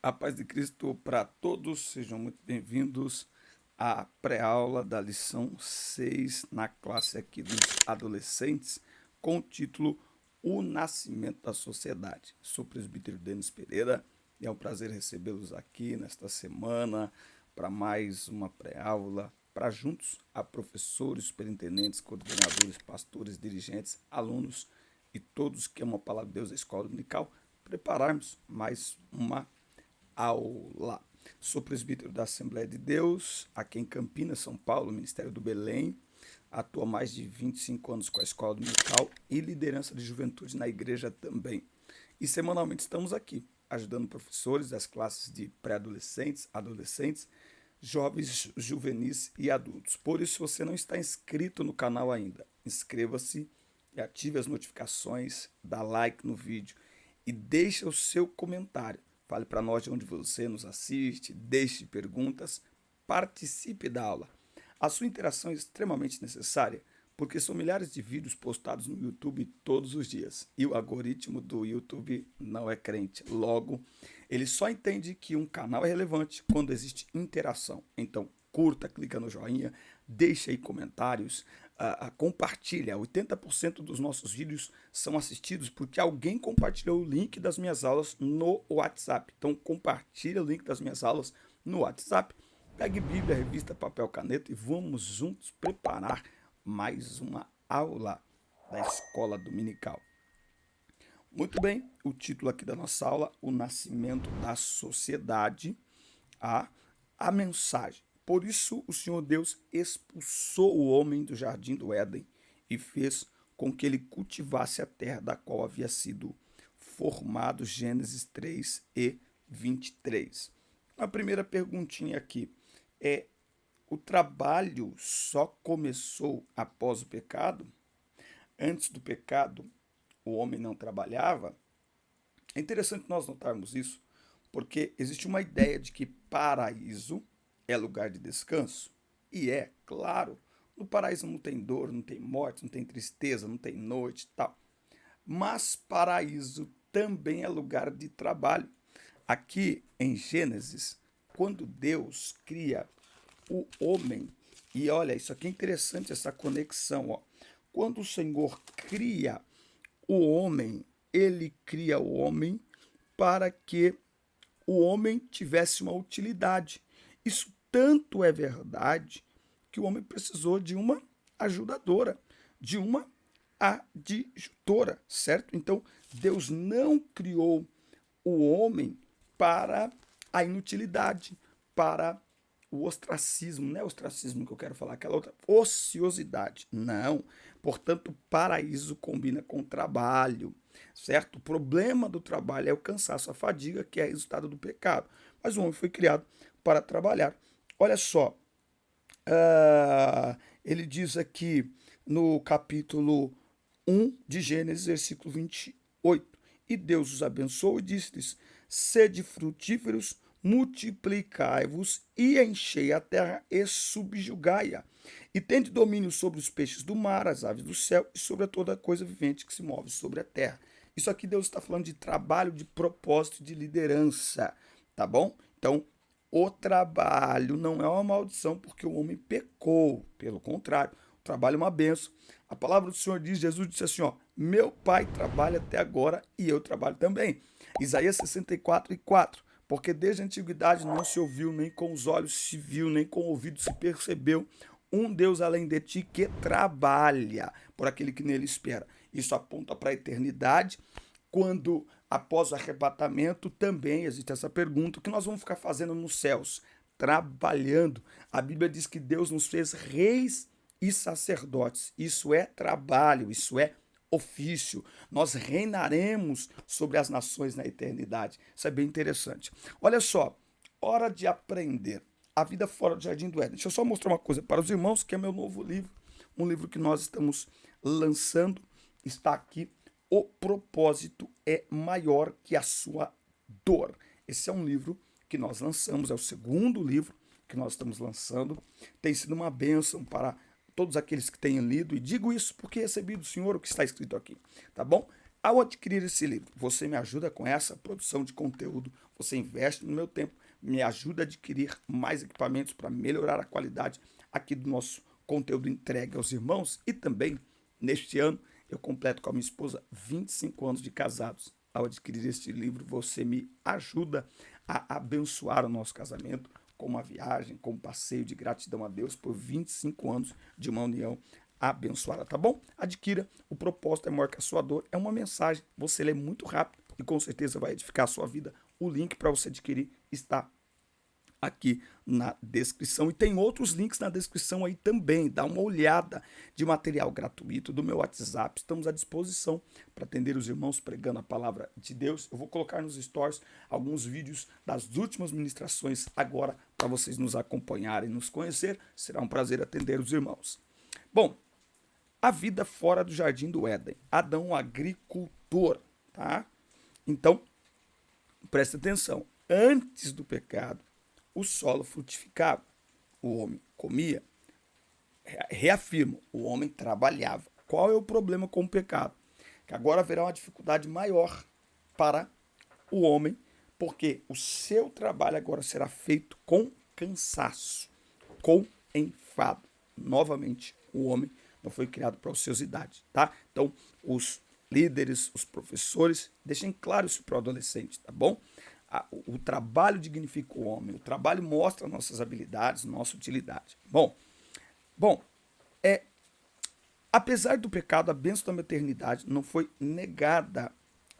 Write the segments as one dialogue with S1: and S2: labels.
S1: A paz de Cristo para todos, sejam muito bem-vindos à pré-aula da lição 6 na classe aqui dos adolescentes, com o título O Nascimento da Sociedade. Sou o presbítero Denis Pereira e é um prazer recebê-los aqui nesta semana para mais uma pré-aula, para juntos a professores, superintendentes, coordenadores, pastores, dirigentes, alunos e todos que amam a palavra de Deus da Escola Dominical, prepararmos mais uma aula. Sou presbítero da Assembleia de Deus, aqui em Campinas, São Paulo, Ministério do Belém. Atuo há mais de 25 anos com a Escola Dominical e liderança de juventude na igreja também. E semanalmente estamos aqui, ajudando professores das classes de pré-adolescentes, adolescentes, jovens, juvenis e adultos. Por isso, se você não está inscrito no canal ainda, inscreva-se e ative as notificações, dá like no vídeo e deixe o seu comentário. Fale para nós de onde você nos assiste, deixe perguntas, participe da aula. A sua interação é extremamente necessária, porque são milhares de vídeos postados no YouTube todos os dias. E o algoritmo do YouTube não é crente. Logo, ele só entende que um canal é relevante quando existe interação. Então, curta, clica no joinha, deixa aí comentários, compartilha. 80% dos nossos vídeos são assistidos porque alguém compartilhou o link das minhas aulas no WhatsApp. Então, compartilha o link das minhas aulas no WhatsApp. Pegue Bíblia, revista, papel, caneta e vamos juntos preparar mais uma aula da Escola Dominical. Muito bem, o título aqui da nossa aula, O Nascimento da Sociedade, a mensagem. Por isso o Senhor Deus expulsou o homem do jardim do Éden e fez com que ele cultivasse a terra da qual havia sido formado. Gênesis 3 e 23. A primeira perguntinha aqui é: o trabalho só começou após o pecado? Antes do pecado, o homem não trabalhava? É interessante nós notarmos isso, porque existe uma ideia de que paraíso é lugar de descanso. E é, claro, no paraíso não tem dor, não tem morte, não tem tristeza, não tem noite e tal. Mas paraíso também é lugar de trabalho. Aqui em Gênesis, quando Deus cria o homem, e olha, isso aqui é interessante, essa conexão, ó. Quando o Senhor cria o homem, ele cria o homem para que o homem tivesse uma utilidade. Isso tanto é verdade que o homem precisou de uma ajudadora, de uma adjutora, certo? Então, Deus não criou o homem para a inutilidade, para o ostracismo, não é ostracismo que eu quero falar, aquela outra ociosidade. Não. Portanto, paraíso combina com trabalho, certo? O problema do trabalho é o cansaço, a fadiga, que é resultado do pecado. Mas o homem foi criado para trabalhar. Olha só, ele diz aqui no capítulo 1 de Gênesis, versículo 28. E Deus os abençoou e disse-lhes: sede frutíferos, multiplicai-vos e enchei a terra e subjugai-a. E tende domínio sobre os peixes do mar, as aves do céu e sobre toda coisa vivente que se move sobre a terra. Isso aqui Deus está falando de trabalho, de propósito, de liderança, tá bom? Então, o trabalho não é uma maldição porque o homem pecou. Pelo contrário, o trabalho é uma benção. A palavra do Senhor diz, Jesus disse assim, ó: meu pai trabalha até agora e eu trabalho também. Isaías 64 e 4. Porque desde a antiguidade não se ouviu, nem com os olhos se viu, nem com o ouvido se percebeu um Deus além de ti que trabalha por aquele que nele espera. Isso aponta para a eternidade, quando após o arrebatamento também existe essa pergunta: o que nós vamos ficar fazendo nos céus? Trabalhando. A Bíblia diz que Deus nos fez reis e sacerdotes. Isso é trabalho, isso é ofício. Nós reinaremos sobre as nações na eternidade. Isso é bem interessante. Olha só, hora de aprender. A vida fora do Jardim do Éden. Deixa eu só mostrar uma coisa para os irmãos, que é meu novo livro, um livro que nós estamos lançando, está aqui. O propósito é maior que a sua dor. Esse é um livro que nós lançamos, é o segundo livro que nós estamos lançando. Tem sido uma bênção para todos aqueles que tenham lido, e digo isso porque recebi do Senhor o que está escrito aqui, tá bom? Ao adquirir esse livro, você me ajuda com essa produção de conteúdo, você investe no meu tempo, me ajuda a adquirir mais equipamentos para melhorar a qualidade aqui do nosso conteúdo entregue aos irmãos. E também, neste ano, eu completo com a minha esposa 25 anos de casados. Ao adquirir este livro, você me ajuda a abençoar o nosso casamento com uma viagem, com um passeio de gratidão a Deus por 25 anos de uma união abençoada, tá bom? Adquira, o propósito é maior que a sua dor, é uma mensagem, você lê muito rápido e com certeza vai edificar a sua vida. O link para você adquirir está aqui na descrição e tem outros links na descrição aí também. Dá uma olhada de material gratuito do meu WhatsApp. Estamos à disposição para atender os irmãos pregando a palavra de Deus. Eu vou colocar nos stories alguns vídeos das últimas ministrações agora para vocês nos acompanharem, nos conhecer. Será um prazer atender os irmãos. Bom, a vida fora do jardim do Éden. Adão, agricultor, tá? Então, presta atenção. Antes do pecado, o solo frutificava, o homem comia. Reafirmo, o homem trabalhava. Qual é o problema com o pecado? Que agora haverá uma dificuldade maior para o homem, porque o seu trabalho agora será feito com cansaço, com enfado. Novamente, o homem não foi criado para ociosidade, tá? Então, os líderes, os professores, deixem claro isso para o adolescente, tá bom? O trabalho dignifica o homem, o trabalho mostra nossas habilidades, nossa utilidade. Bom, apesar do pecado, a bênção da maternidade não foi negada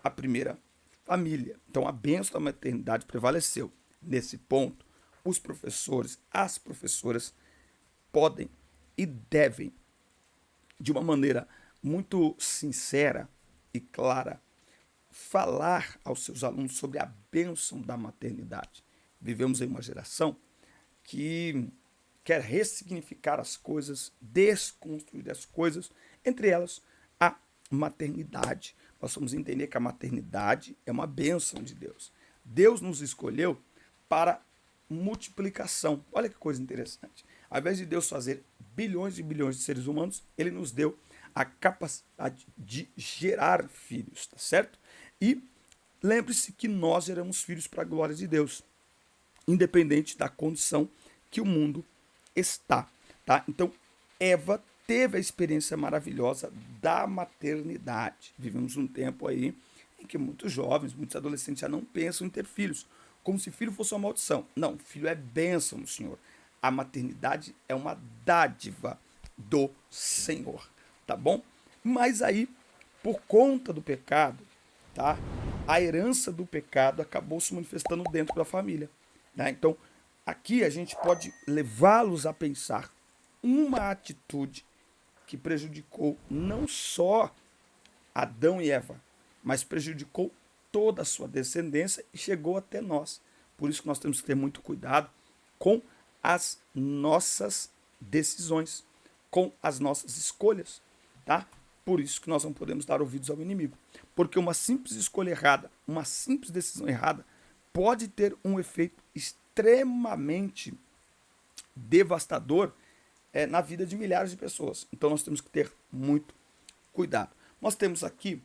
S1: à primeira família. Então, a bênção da maternidade prevaleceu. Nesse ponto, os professores, as professoras podem e devem, de uma maneira muito sincera e clara, falar aos seus alunos sobre a bênção da maternidade. Vivemos em uma geração que quer ressignificar as coisas, desconstruir as coisas, entre elas a maternidade. Nós vamos entender que a maternidade é uma bênção de Deus. Deus nos escolheu para multiplicação. Olha que coisa interessante. Ao invés de Deus fazer bilhões e bilhões de seres humanos, ele nos deu a capacidade de gerar filhos, tá certo? E lembre-se que nós geramos filhos para a glória de Deus, independente da condição que o mundo está, tá? Então, Eva teve a experiência maravilhosa da maternidade. Vivemos um tempo aí em que muitos jovens, muitos adolescentes já não pensam em ter filhos, como se filho fosse uma maldição. Não, filho é bênção do Senhor. A maternidade é uma dádiva do Senhor, tá bom? Mas aí, por conta do pecado, tá? A herança do pecado acabou se manifestando dentro da família, tá? Então, aqui a gente pode levá-los a pensar uma atitude que prejudicou não só Adão e Eva, mas prejudicou toda a sua descendência e chegou até nós. Por isso que nós temos que ter muito cuidado com as nossas decisões, com as nossas escolhas, tá? Por isso que nós não podemos dar ouvidos ao inimigo, porque uma simples escolha errada, uma simples decisão errada pode ter um efeito extremamente devastador na vida de milhares de pessoas. Então nós temos que ter muito cuidado. Nós temos aqui,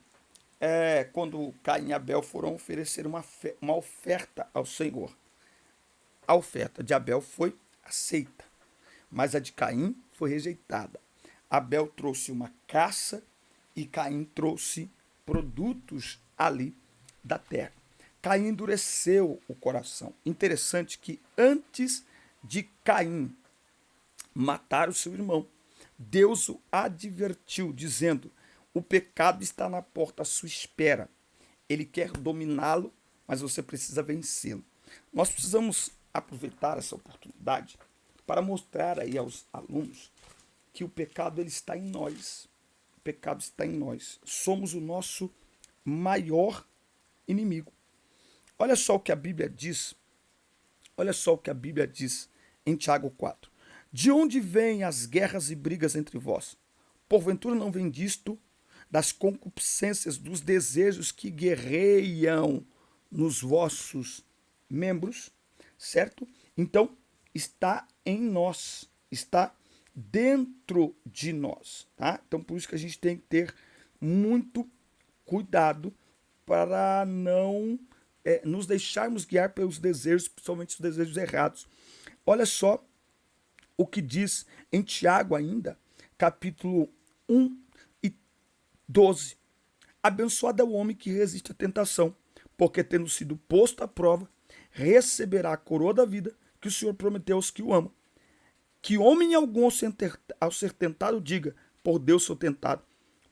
S1: quando Caim e Abel foram oferecer uma oferta ao Senhor. A oferta de Abel foi aceita, mas a de Caim foi rejeitada. Abel trouxe uma caça e Caim trouxe produtos ali da terra. Caim endureceu o coração. Interessante que antes de Caim matar o seu irmão, Deus o advertiu, dizendo: o pecado está na porta à sua espera. Ele quer dominá-lo, mas você precisa vencê-lo. Nós precisamos aproveitar essa oportunidade para mostrar aí aos alunos que o pecado ele está em nós. O pecado está em nós. Somos o nosso maior inimigo. Olha só o que a Bíblia diz. Olha só o que a Bíblia diz em Tiago 4. De onde vêm as guerras e brigas entre vós? Porventura não vem disto das concupiscências dos desejos que guerreiam nos vossos membros? Certo? Então, está em nós, está dentro de nós, tá? Então, por isso que a gente tem que ter muito cuidado para não nos deixarmos guiar pelos desejos, principalmente os desejos errados. Olha só o que diz em Tiago ainda, capítulo 1:12. Abençoado é o homem que resiste à tentação, porque tendo sido posto à prova, receberá a coroa da vida que o Senhor prometeu aos que o amam. Que homem algum ao ser tentado diga, por Deus sou tentado,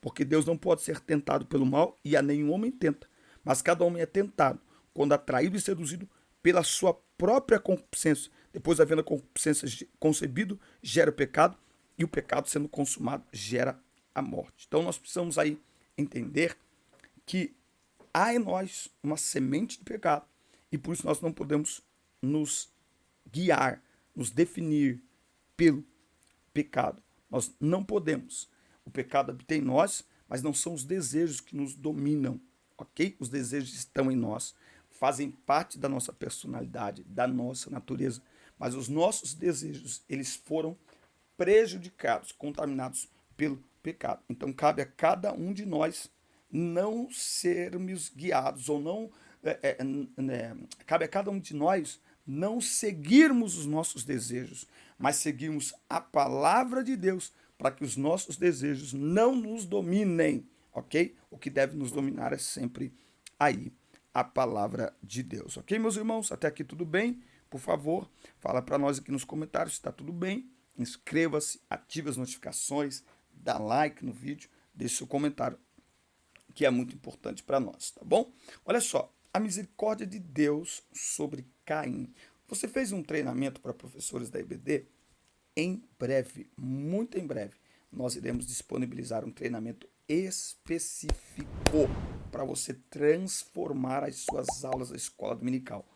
S1: porque Deus não pode ser tentado pelo mal e a nenhum homem tenta, mas cada homem é tentado, quando atraído e seduzido pela sua própria concupiscência. Depois, havendo a concupiscência concebido, gera o pecado, e o pecado sendo consumado gera a morte. Então nós precisamos aí entender que há em nós uma semente de pecado, e por isso nós não podemos nos guiar, nos definir pelo pecado. Nós não podemos. O pecado habita em nós, mas não são os desejos que nos dominam, ok? Os desejos estão em nós, fazem parte da nossa personalidade, da nossa natureza, mas os nossos desejos, eles foram prejudicados, contaminados pelo pecado. Então cabe a cada um de nós não sermos guiados, ou não cabe a cada um de nós não seguirmos os nossos desejos, mas seguirmos a palavra de Deus para que os nossos desejos não nos dominem, ok? O que deve nos dominar é sempre aí a palavra de Deus, ok, meus irmãos? Até aqui tudo bem? Por favor, fala para nós aqui nos comentários se está tudo bem. Inscreva-se, ative as notificações, dá like no vídeo, deixe seu comentário, que é muito importante para nós, tá bom? Olha só, a misericórdia de Deus sobre Caim. Você fez um treinamento para professores da IBD? Em breve, muito em breve, nós iremos disponibilizar um treinamento específico para você transformar as suas aulas da escola dominical.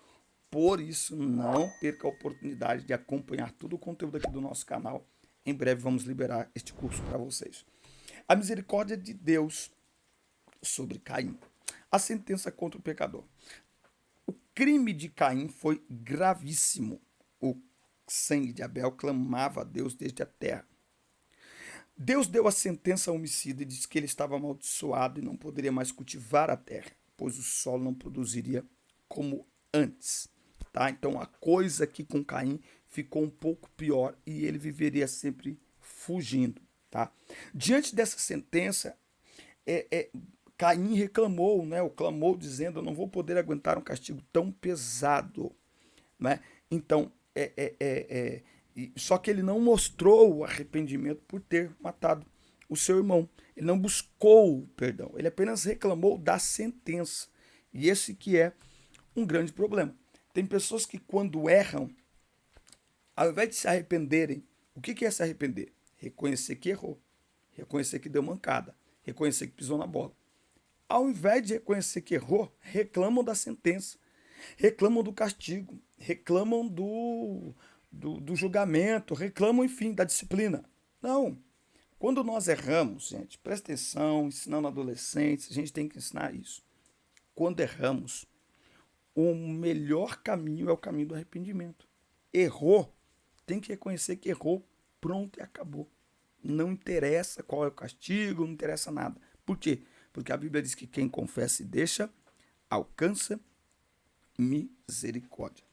S1: Por isso, não perca a oportunidade de acompanhar todo o conteúdo aqui do nosso canal. Em breve vamos liberar este curso para vocês. A misericórdia de Deus sobre Caim. A sentença contra o pecador. O crime de Caim foi gravíssimo. O sangue de Abel clamava a Deus desde a terra. Deus deu a sentença ao homicida e disse que ele estava amaldiçoado e não poderia mais cultivar a terra, pois o solo não produziria como antes. Tá? Então a coisa aqui com Caim ficou um pouco pior e ele viveria sempre fugindo. Tá? Diante dessa sentença, Caim reclamou, né? Ou clamou dizendo: eu não vou poder aguentar um castigo tão pesado. Né? Então, só que ele não mostrou o arrependimento por ter matado o seu irmão. Ele não buscou perdão, ele apenas reclamou da sentença. E esse que é um grande problema. Tem pessoas que quando erram, ao invés de se arrependerem, o que é se arrepender? Reconhecer que errou, reconhecer que deu mancada, reconhecer que pisou na bola. Ao invés de reconhecer que errou, reclamam da sentença, reclamam do castigo, reclamam do julgamento, reclamam, enfim, da disciplina. Não. Quando nós erramos, gente, presta atenção, ensinando adolescentes, a gente tem que ensinar isso. Quando erramos, o melhor caminho é o caminho do arrependimento. Errou, tem que reconhecer que errou, pronto e acabou. Não interessa qual é o castigo, não interessa nada. Por quê? Porque a Bíblia diz que quem confessa e deixa, alcança misericórdia.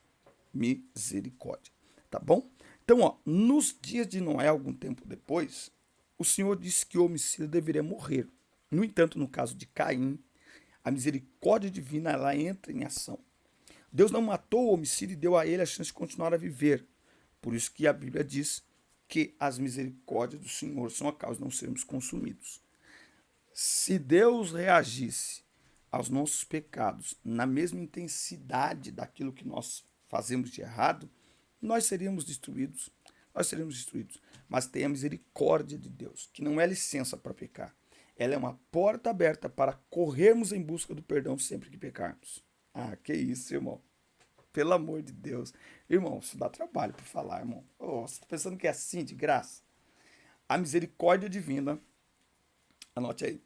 S1: Misericórdia. Tá bom? Então, ó, nos dias de Noé, algum tempo depois, o Senhor disse que o homicida deveria morrer. No entanto, no caso de Caim, a misericórdia divina ela entra em ação. Deus não matou o homicida e deu a ele a chance de continuar a viver. Por isso que a Bíblia diz que as misericórdias do Senhor são a causa de não sermos consumidos. Se Deus reagisse aos nossos pecados na mesma intensidade daquilo que nós fazemos de errado, nós seríamos destruídos. Nós seríamos destruídos. Mas tem a misericórdia de Deus, que não é licença para pecar. Ela é uma porta aberta para corrermos em busca do perdão sempre que pecarmos. Ah, que isso, irmão. Pelo amor de Deus. Irmão, isso dá trabalho para falar, irmão. Oh, você está pensando que é assim, de graça? A misericórdia divina, anote aí,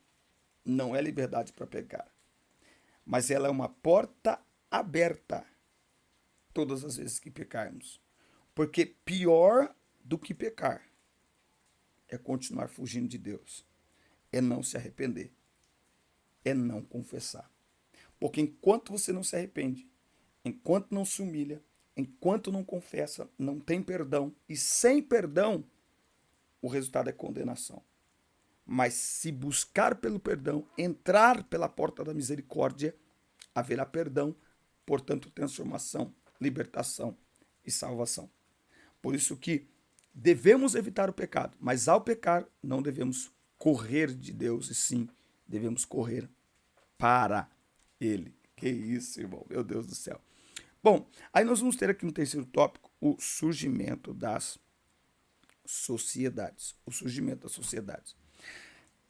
S1: não é liberdade para pecar. Mas ela é uma porta aberta todas as vezes que pecarmos. Porque pior do que pecar é continuar fugindo de Deus. É não se arrepender. é não confessar. Porque enquanto você não se arrepende, enquanto não se humilha, enquanto não confessa, não tem perdão. E sem perdão, o resultado é condenação. Mas se buscar pelo perdão, entrar pela porta da misericórdia, haverá perdão, portanto, transformação, libertação e salvação. Por isso que devemos evitar o pecado, mas ao pecar não devemos correr de Deus, e sim devemos correr para Ele. Que isso, irmão, meu Deus do céu. Bom, aí nós vamos ter aqui no terceiro tópico o surgimento das sociedades. O surgimento das sociedades.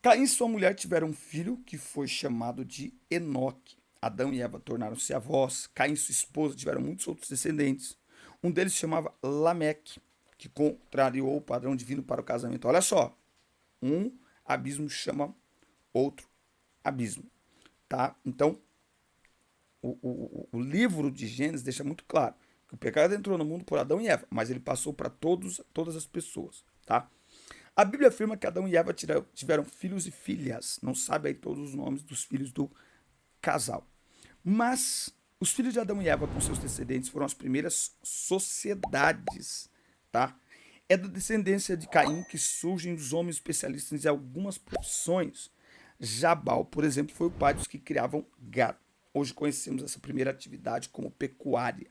S1: Caim e sua mulher tiveram um filho que foi chamado de Enoque. Adão e Eva tornaram-se avós. Caim e sua esposa tiveram muitos outros descendentes. Um deles se chamava Lameque, que contrariou o padrão divino para o casamento. Olha só, um abismo chama outro abismo, tá? Então, o livro de Gênesis deixa muito claro que o pecado entrou no mundo por Adão e Eva, mas ele passou para todas as pessoas, tá? A Bíblia afirma que Adão e Eva tiveram filhos e filhas. Não sabe aí todos os nomes dos filhos do casal. Mas os filhos de Adão e Eva com seus descendentes foram as primeiras sociedades, tá? É da descendência de Caim que surgem os homens especialistas em algumas profissões. Jabal, por exemplo, foi o pai dos que criavam gado. Hoje conhecemos essa primeira atividade como pecuária.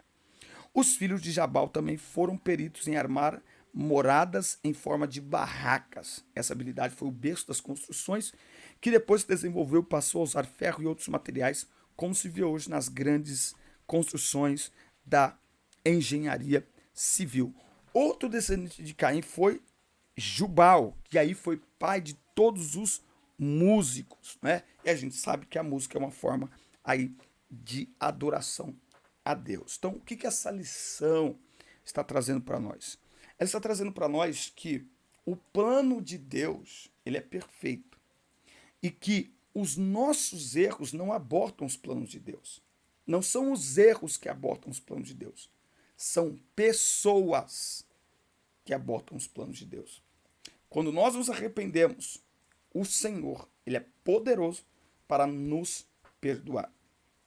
S1: Os filhos de Jabal também foram peritos em armar moradas em forma de barracas. Essa habilidade foi o berço das construções, que depois se desenvolveu e passou a usar ferro e outros materiais, como se vê hoje nas grandes construções da engenharia civil. Outro descendente de Caim foi Jubal, que aí foi pai de todos os músicos, né? E a gente sabe que a música é uma forma aí de adoração a Deus. Então, o que essa lição está trazendo para nós? Ela está trazendo para nós que o plano de Deus, ele é perfeito. E que os nossos erros não abortam os planos de Deus. Não são os erros que abortam os planos de Deus. São pessoas que abortam os planos de Deus. Quando nós nos arrependemos, o Senhor, ele é poderoso para nos perdoar.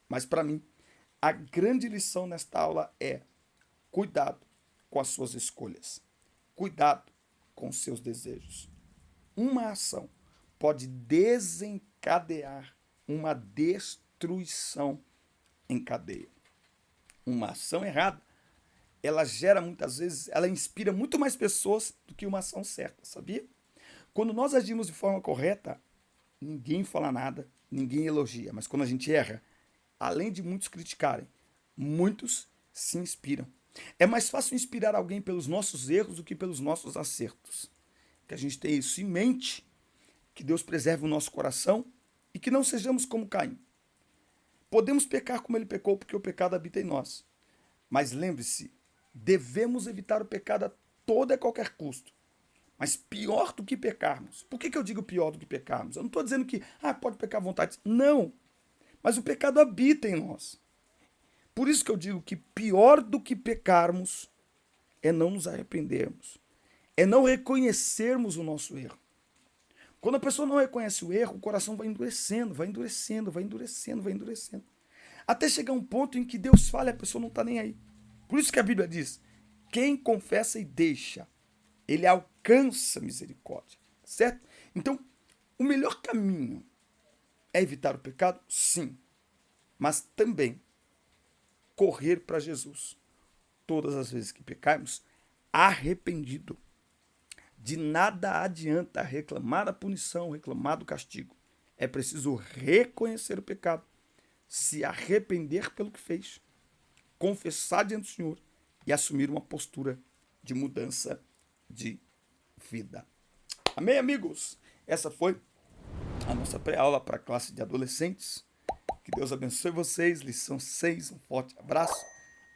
S1: Mas para mim, a grande lição nesta aula é cuidado com as suas escolhas. Cuidado com os seus desejos. Uma ação pode desencadear uma destruição em cadeia. Uma ação errada, ela gera muitas vezes, ela inspira muito mais pessoas do que uma ação certa, sabia? Quando nós agimos de forma correta, ninguém fala nada, ninguém elogia. Mas quando a gente erra, além de muitos criticarem, muitos se inspiram. É mais fácil inspirar alguém pelos nossos erros do que pelos nossos acertos. Que a gente tenha isso em mente, que Deus preserve o nosso coração e que não sejamos como Caim. Podemos pecar como ele pecou, porque o pecado habita em nós. Mas lembre-se, devemos evitar o pecado a todo e qualquer custo. Mas pior do que pecarmos. Por que eu digo pior do que pecarmos? Eu não estou dizendo que pode pecar à vontade. Não. Mas o pecado habita em nós. Por isso que eu digo que pior do que pecarmos é não nos arrependermos. É não reconhecermos o nosso erro. Quando a pessoa não reconhece o erro, o coração vai endurecendo, vai endurecendo, vai endurecendo, vai endurecendo. Até chegar um ponto em que Deus fala e a pessoa não está nem aí. Por isso que a Bíblia diz, quem confessa e deixa, ele alcança misericórdia, certo? Então, o melhor caminho é evitar o pecado? Sim. Mas também correr para Jesus. Todas as vezes que pecarmos, arrependido. De nada adianta reclamar a punição, reclamar do castigo. É preciso reconhecer o pecado, se arrepender pelo que fez, confessar diante do Senhor e assumir uma postura de mudança de vida. Amém, amigos? Essa foi a nossa pré-aula para a classe de adolescentes. Que Deus abençoe vocês. Lição 6, um forte abraço.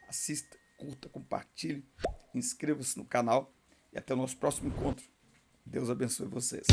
S1: Assista, curta, compartilhe, inscreva-se no canal e até o nosso próximo encontro. Deus abençoe vocês.